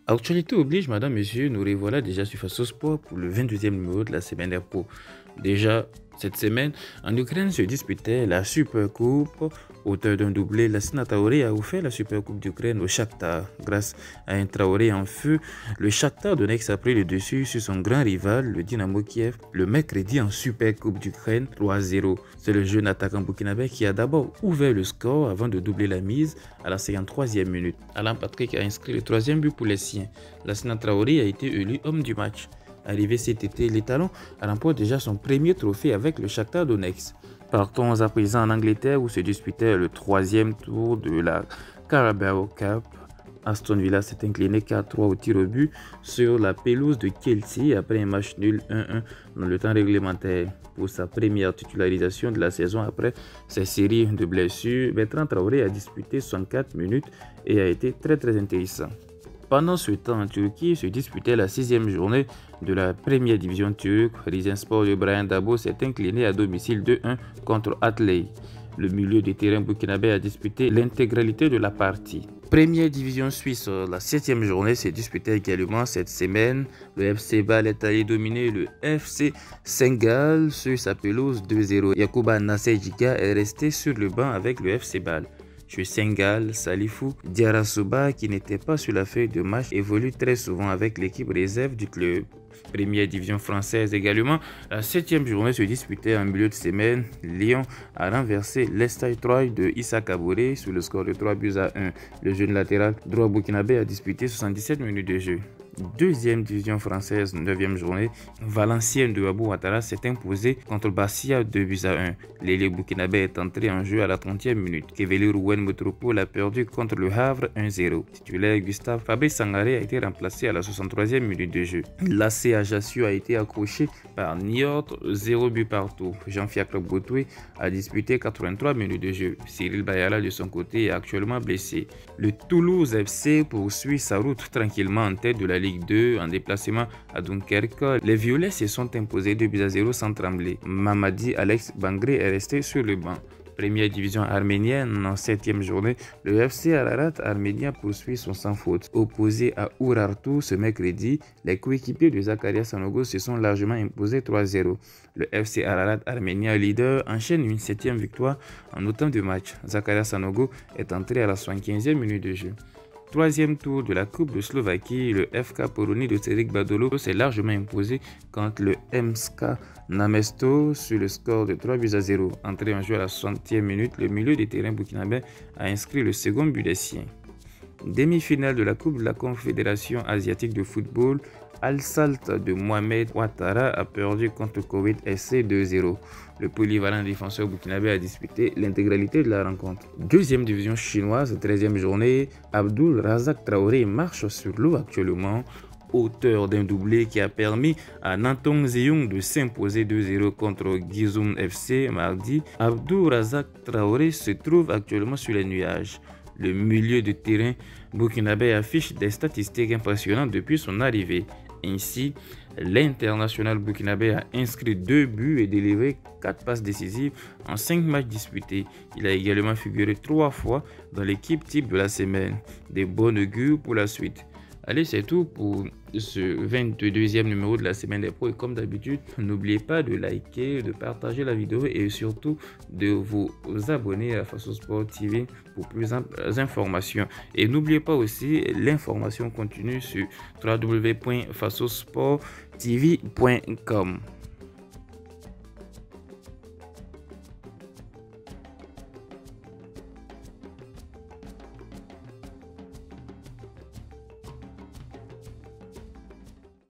Actualité oblige, madame, monsieur, nous revoilà déjà sur Faso Sport pour le 22e numéro de la semaine des pros. Déjà, cette semaine, en Ukraine se disputait la Super Coupe. Auteur d'un doublé, Lassina Traoré a offert la Super Coupe d'Ukraine au Shakhtar. Grâce à un Traoré en feu, le Shakhtar Donetsk a pris le dessus sur son grand rival, le Dynamo Kiev, le mercredi en Super Coupe d'Ukraine 3-0. C'est le jeune attaquant burkinabé qui a d'abord ouvert le score avant de doubler la mise à la 53e minute. Alan Patrick a inscrit le troisième but pour les siens. Lassina Traoré a été élu homme du match. Arrivé cet été, les Talons remportent déjà son premier trophée avec le Shakhtar Donetsk. Partons à présent en Angleterre où se disputait le troisième tour de la Carabao Cup. Aston Villa s'est incliné 4-3 au tir au but sur la pelouse de Chelsea après un match nul 1-1 dans le temps réglementaire. Pour sa première titularisation de la saison après ses séries de blessures, Bertrand Traoré a disputé 64 minutes et a été très intéressant. Pendant ce temps, en Turquie se disputait la 6e journée de la première division turque. Rizenspor de Brian Dabo s'est incliné à domicile 2-1 contre Atley. Le milieu de terrain burkinabé a disputé l'intégralité de la partie. Première division suisse, la 7e journée se disputait également cette semaine. Le FC Bâle est allé dominer le FC Sengal sur sa pelouse 2-0. Yacouba Nasser-Djiga est resté sur le banc avec le FC Bâle. Chez Sengal, Salifou Diarrasoba, qui n'était pas sur la feuille de match, évolue très souvent avec l'équipe réserve du club. Première division française également, la 7e journée se disputait en milieu de semaine. Lyon a renversé l'Estaille 3 de Issa Kabouré sur le score de 3-1. Le jeune latéral droit burkinabé a disputé 77 minutes de jeu. Deuxième division française, 9e journée, Valenciennes de Abou Ouattara s'est imposé contre Bastia 2-1. L'ailier burkinabé est entré en jeu à la 30e minute. Keveli Rouen Metropole a perdu contre le Havre 1-0. Titulaire Gustave Fabrice Sangaré a été remplacé à la 63e minute de jeu. L'AC Ajaccio a été accroché par Niort 0 but partout. Jean-Fiacre Boutoué a disputé 83 minutes de jeu. Cyril Bayala de son côté est actuellement blessé. Le Toulouse FC poursuit sa route tranquillement en tête de la Ligue 2 en déplacement à Dunkerque. Les Violets se sont imposés 2-0 sans trembler. Mamadi Alex Bangré est resté sur le banc. Première division arménienne, en 7e journée, le FC Ararat arménien poursuit son sans faute. Opposé à Urartu ce mercredi, les coéquipiers de Zakaria Sanogo se sont largement imposés 3-0. Le FC Ararat arménien leader enchaîne une 7e victoire en autant de matchs. Zakaria Sanogo est entré à la 75e minute de jeu. Troisième tour de la Coupe de Slovaquie, le FK Poroni de Cédric Badolo s'est largement imposé contre le MSK Namesto sur le score de 3-0. Entré en jeu à la 60e minute, le milieu des terrains burkinabé a inscrit le second but des siens. Demi-finale de la Coupe de la Confédération asiatique de football, Al-Salt de Mohamed Ouattara a perdu contre Koweït SC 2-0. Le polyvalent défenseur burkinabé a disputé l'intégralité de la rencontre. Deuxième division chinoise, 13e journée, Abdul Razak Traoré marche sur l'eau actuellement. Auteur d'un doublé qui a permis à Nantong Zeyoung de s'imposer 2-0 contre Gizum FC mardi, Abdul Razak Traoré se trouve actuellement sur les nuages. Le milieu de terrain burkinabé affiche des statistiques impressionnantes depuis son arrivée. Ainsi, l'international burkinabé a inscrit 2 buts et délivré 4 passes décisives en 5 matchs disputés. Il a également figuré 3 fois dans l'équipe type de la semaine. Des bonnes augures pour la suite. Allez, c'est tout pour ce 22e numéro de la semaine des pros. Et comme d'habitude, n'oubliez pas de liker, de partager la vidéo et surtout de vous abonner à Faso Sport TV pour plus d'informations. Et n'oubliez pas aussi l'information continue sur www.fasosporttv.com.